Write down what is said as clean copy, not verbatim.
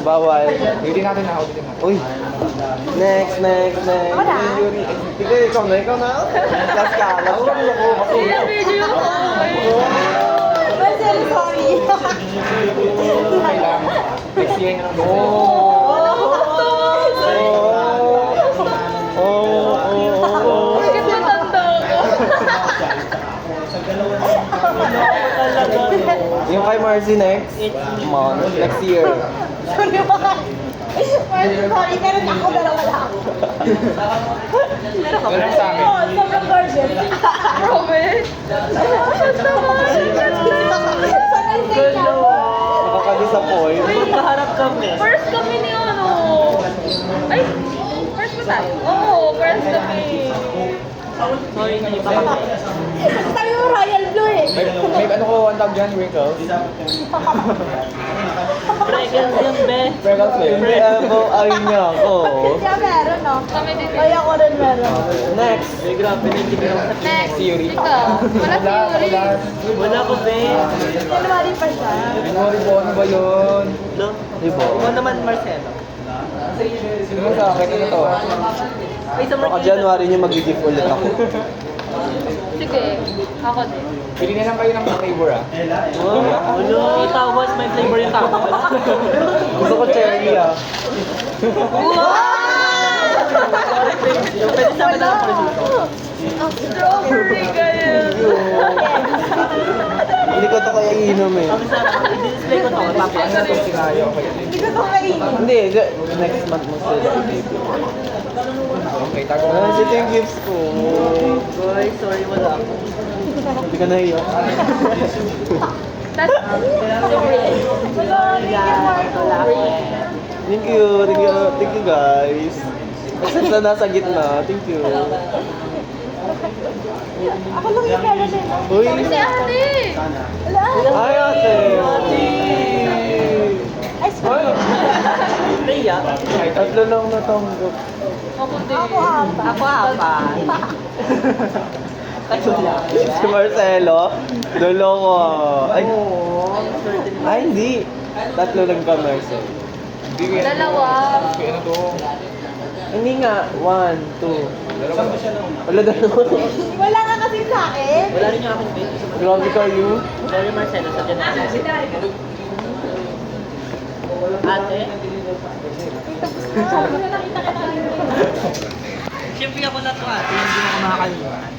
Bawal. Hindi natin na. Uy. Next. Ako na? Sige, ikaw na. Last ka. Sino video ko? Marcelo, sorry. Kailangan. Next year na lang. Bakit matanda ko? Yung kay Marcy next month, next year. Sorry, Marcelo, sorry. Pero ako, dalawa lang. Walang sa amin. Oo, sobrang gorgeous. Promise? Nakaka-disappoint. Magkaharap kami. First kami ni ano. Ay, first ba tayo? Oo, first kami. Sorry na iba kami. Sabi mo royal blue eh. May ano ko, ang tawag dyan, wrinkles. Freckles yun, be. Freckles flavor. Hindi ay niya ako. Siya meron, no? Kami din. Ay, ako rin meron. Next. Ay, grabe, nandiyan ako sa Next. Theory. Ikaw. Wala theory. Wala ko, be. January pa siya. January po, ano ba yun? No? Diba? Ikaw naman, Marcelo. Sino mo sa akin? Ano to? Ay, sa Baka January niyo mag-gift ulit ako. Sige. Ako din. Pili na lang kayo ng flavor ah. Oh, ano? Tawas, may flavor yung tawas. Gusto ko cherry ah. Pwede sa amin na ako dito. Strawberry kayo. Hindi ko to kaya iinom eh. Ang sarap, i-display ko to. Tapos, Ano to sinayo ko yan? Hindi ko kainin. Hindi, next month mo sila. Okay, tago Ah, ito yung gifts ko. boy, sorry, wala ako. Hindi ka nahiya. That's sorry. Thank you guys. Except na nasa gitna. Thank you. Ako lang yung meron eh. Uy! Si ate. Wala. Hi ate! Ay, sorry. Rhea. Tatlo lang natanggap. Ako din. Ako apat. Ako apat. Kaso lang. Si Marcelo, loloko. Ay, hindi. Tatlo lang ka, Marcel. Hindi kaya. Dalawa. Kaya ano to? Hindi nga. 1, 2. Wala dalawa. Wala nga kasi sa akin. Wala rin yung aking baby. Grabe kayo. Sorry, Marcelo, sa January. Ate? Sabi ko nakita ka na. Siyempre ako na to, ate. Hindi mo ako makakalimutan.